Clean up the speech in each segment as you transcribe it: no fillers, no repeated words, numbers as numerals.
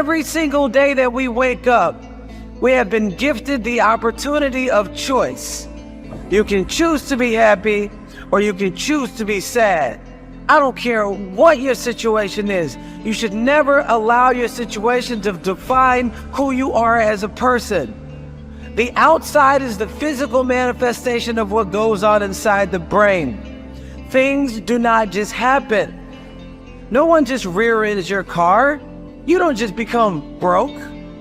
Every single day that we wake up, we have been gifted the opportunity of choice. You can choose to be happy or you can choose to be sad. I don't care what your situation is. You should never allow your situation to define who you are as a person. The outside is the physical manifestation of what goes on inside the brain. Things do not just happen. No one just rear-ends your car. You don't just become broke.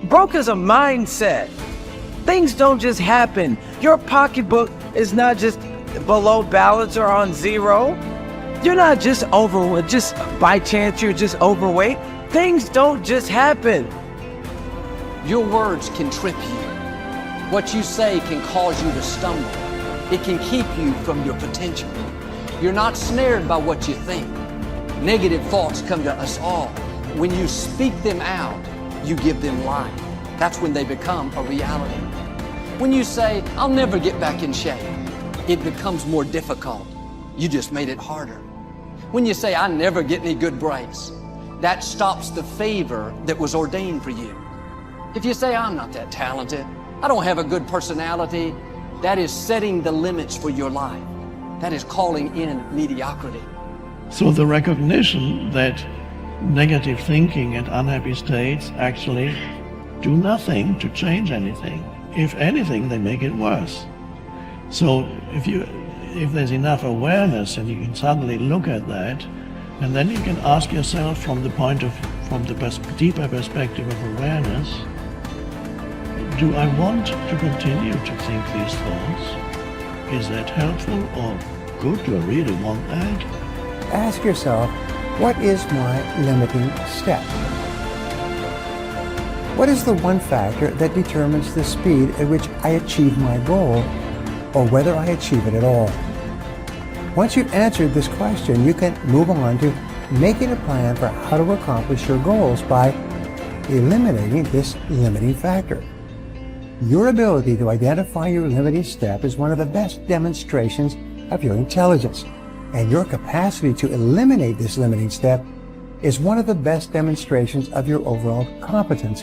Broke is a mindset. Things don't just happen. Your pocketbook is not just below balance or on zero. You're not just by chance you're just overweight. Things don't just happen. Your words can trip you. What you say can cause you to stumble. It can keep you from your potential. You're not snared by what you think. Negative thoughts come to us all. When you speak them out, you give them life. That's when they become a reality. When you say, I'll never get back in shape, it becomes more difficult. You just made it harder. When you say, I never get any good breaks, that stops the favor that was ordained for you. If you say, I'm not that talented, I don't have a good personality, that is setting the limits for your life. That is calling in mediocrity. So the recognition that negative thinking and unhappy states actually do nothing to change anything. If anything, they make it worse. So if there's enough awareness and you can suddenly look at that, and then you can ask yourself from the deeper perspective of awareness, do I want to continue to think these thoughts? Is that helpful or good? Do I really want that? Ask yourself, what is my limiting step? What is the one factor that determines the speed at which I achieve my goal, or whether I achieve it at all? Once you've answered this question, you can move on to making a plan for how to accomplish your goals by eliminating this limiting factor. Your ability to identify your limiting step is one of the best demonstrations of your intelligence, and your capacity to eliminate this limiting step is one of the best demonstrations of your overall competence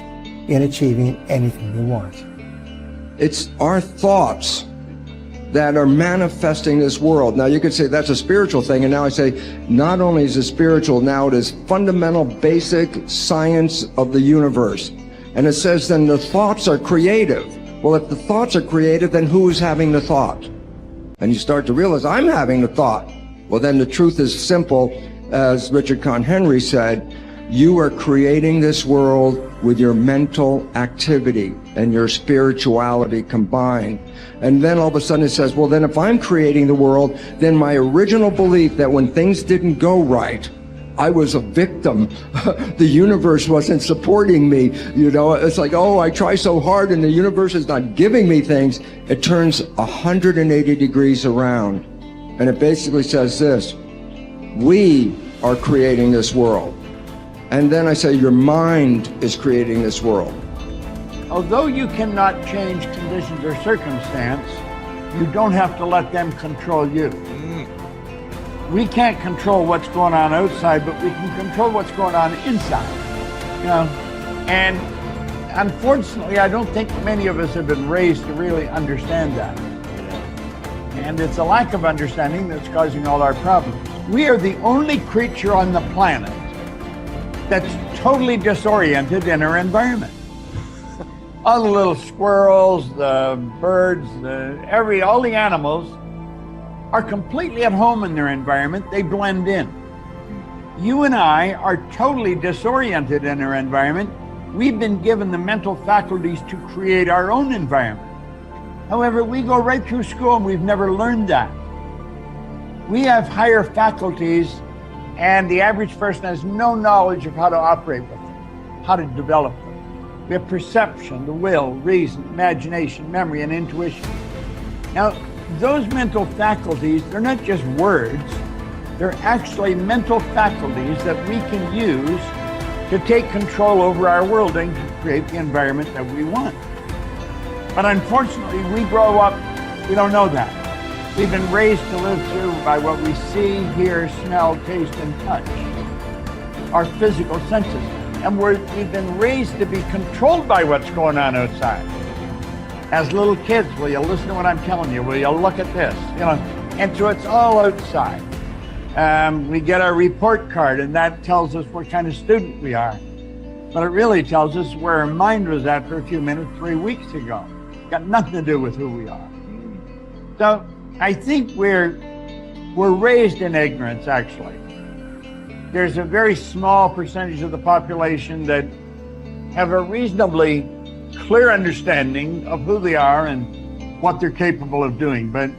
in achieving anything you want. It's our thoughts that are manifesting this world. Now you could say that's a spiritual thing, and now I say not only is it spiritual, now it is fundamental basic science of the universe. And it says then the thoughts are creative. Well, if the thoughts are creative, then who is having the thought? And you start to realize I'm having the thought. Well, then the truth is simple. As Richard Conn Henry said, you are creating this world with your mental activity and your spirituality combined. And then all of a sudden it says, well, then if I'm creating the world, then my original belief that when things didn't go right, I was a victim. The universe wasn't supporting me. You know, it's like, oh, I try so hard and the universe is not giving me things. It turns 180 degrees around. And it basically says this: we are creating this world. And then I say your mind is creating this world. Although you cannot change conditions or circumstance, you don't have to let them control you. We can't control what's going on outside, but we can control what's going on inside. You know, and unfortunately, I don't think many of us have been raised to really understand that. And it's a lack of understanding that's causing all our problems. We are the only creature on the planet that's totally disoriented in our environment. All the little squirrels, the birds, all the animals are completely at home in their environment. They blend in. You and I are totally disoriented in our environment. We've been given the mental faculties to create our own environment. However, we go right through school and we've never learned that. We have higher faculties, and the average person has no knowledge of how to operate with them, how to develop them. We have perception, the will, reason, imagination, memory, and intuition. Now, those mental faculties, they're not just words, they're actually mental faculties that we can use to take control over our world and to create the environment that we want. But unfortunately, we grow up, we don't know that. We've been raised to live through by what we see, hear, smell, taste, and touch. Our physical senses. And we've been raised to be controlled by what's going on outside. As little kids, will you listen to what I'm telling you? Will you look at this? You know, and so it's all outside. We get our report card, and that tells us what kind of student we are. But it really tells us where our mind was at for a few minutes 3 weeks ago. Got nothing to do with who we are. So I think we're raised in ignorance, actually. There's a very small percentage of the population that have a reasonably clear understanding of who they are and what they're capable of doing. But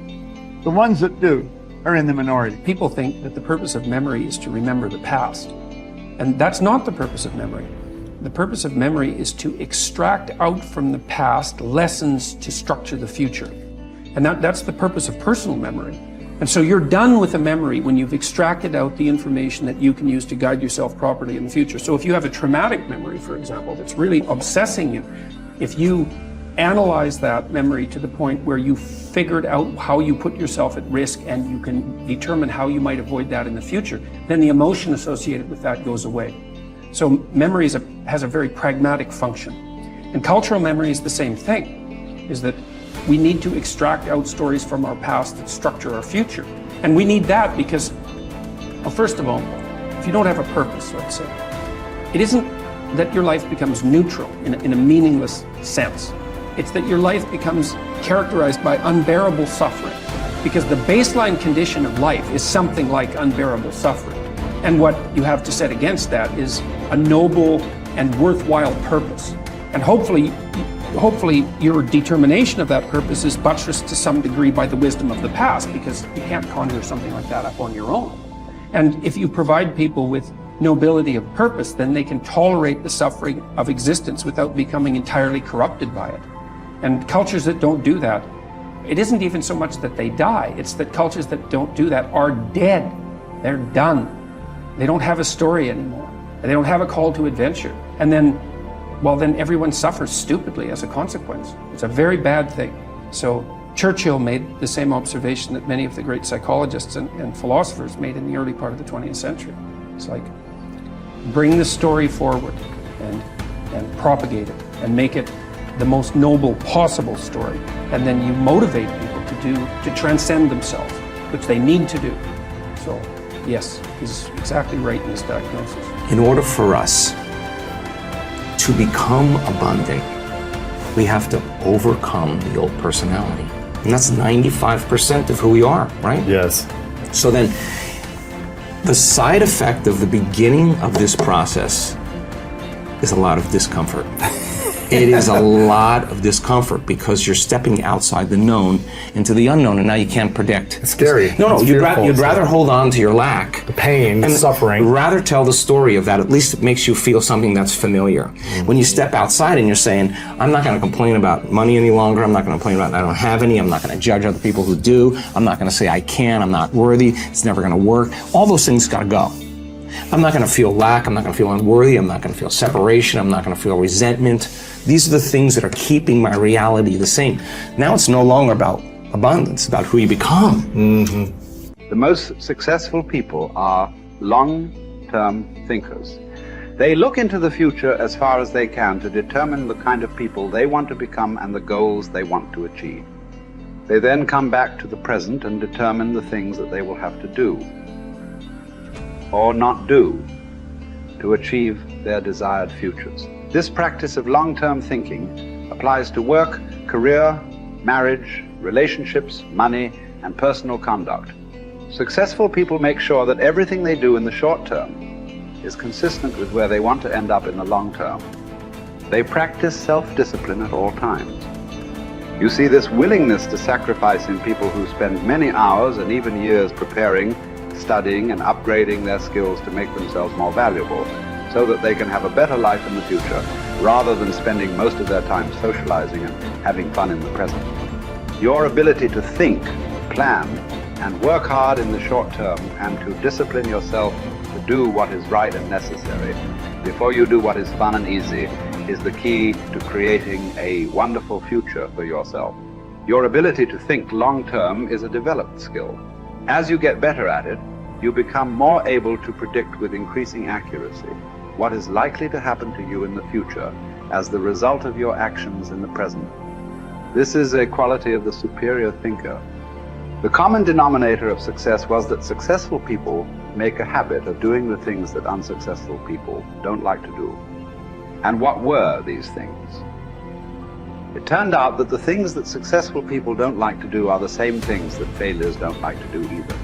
the ones that do are in the minority. People think that the purpose of memory is to remember the past. And that's not the purpose of memory. The purpose of memory is to extract out from the past lessons to structure the future. And that's the purpose of personal memory. And so you're done with a memory when you've extracted out the information that you can use to guide yourself properly in the future. So if you have a traumatic memory, for example, that's really obsessing you, if you analyze that memory to the point where you figured out how you put yourself at risk and you can determine how you might avoid that in the future, then the emotion associated with that goes away. So memory has a very pragmatic function. And cultural memory is the same thing, is that we need to extract out stories from our past that structure our future. And we need that because, well, first of all, if you don't have a purpose, let's say, it isn't that your life becomes neutral in a meaningless sense. It's that your life becomes characterized by unbearable suffering, because the baseline condition of life is something like unbearable suffering. And what you have to set against that is a noble and worthwhile purpose. And hopefully your determination of that purpose is buttressed to some degree by the wisdom of the past, because you can't conjure something like that up on your own. And if you provide people with nobility of purpose, then they can tolerate the suffering of existence without becoming entirely corrupted by it. And cultures that don't do that, it isn't even so much that they die, it's that cultures that don't do that are dead. They're done. They don't have a story anymore. They don't have a call to adventure. And then, well, then everyone suffers stupidly as a consequence. It's a very bad thing. So Churchill made the same observation that many of the great psychologists and philosophers made in the early part of the 20th century. It's like, bring the story forward and propagate it and make it the most noble possible story. And then you motivate people to transcend themselves, which they need to do. So yes, he's exactly right in his diagnosis. In order for us to become abundant, we have to overcome the old personality. And that's 95% of who we are, right? Yes. So then, the side effect of the beginning of this process is a lot of discomfort. It is a lot of discomfort because you're stepping outside the known into the unknown, and now you can't predict. It's scary. No, you'd rather hold on to your lack. The pain, the suffering. Rather tell the story of that. At least it makes you feel something that's familiar. Mm-hmm. When you step outside and you're saying, I'm not going to complain about money any longer. I'm not going to complain about I don't have any. I'm not going to judge other people who do. I'm not going to say I can. I'm not worthy. It's never going to work. All those things got to go. I'm not going to feel lack. I'm not going to feel unworthy. I'm not going to feel separation. I'm not going to feel resentment. These are the things that are keeping my reality the same. Now it's no longer about abundance, about who you become. Mm-hmm. The most successful people are long-term thinkers. They look into the future as far as they can to determine the kind of people they want to become and the goals they want to achieve. They then come back to the present and determine the things that they will have to do or not do to achieve their desired futures. This practice of long-term thinking applies to work, career, marriage, relationships, money, and personal conduct. Successful people make sure that everything they do in the short term is consistent with where they want to end up in the long term. They practice self-discipline at all times. You see this willingness to sacrifice in people who spend many hours and even years preparing, studying, and upgrading their skills to make themselves more valuable so that they can have a better life in the future rather than spending most of their time socializing and having fun in the present. Your ability to think, plan, and work hard in the short term and to discipline yourself to do what is right and necessary before you do what is fun and easy is the key to creating a wonderful future for yourself. Your ability to think long term is a developed skill. As you get better at it, you become more able to predict with increasing accuracy. what is likely to happen to you in the future as the result of your actions in the present. This is a quality of the superior thinker. The common denominator of success was that successful people make a habit of doing the things that unsuccessful people don't like to do. And what were these things? It turned out that the things that successful people don't like to do are the same things that failures don't like to do either.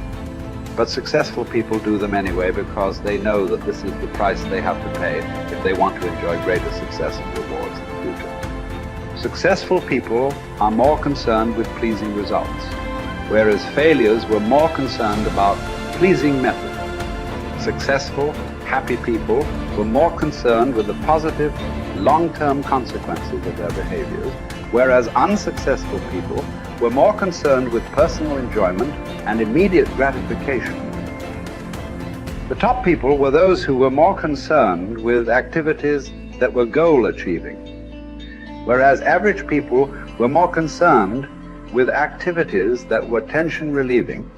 But successful people do them anyway because they know that this is the price they have to pay if they want to enjoy greater success and rewards in the future. Successful people are more concerned with pleasing results, whereas failures were more concerned about pleasing method. Successful, happy people were more concerned with the positive, long-term consequences of their behaviors, whereas unsuccessful people were more concerned with personal enjoyment and immediate gratification. The top people were those who were more concerned with activities that were goal-achieving, whereas average people were more concerned with activities that were tension-relieving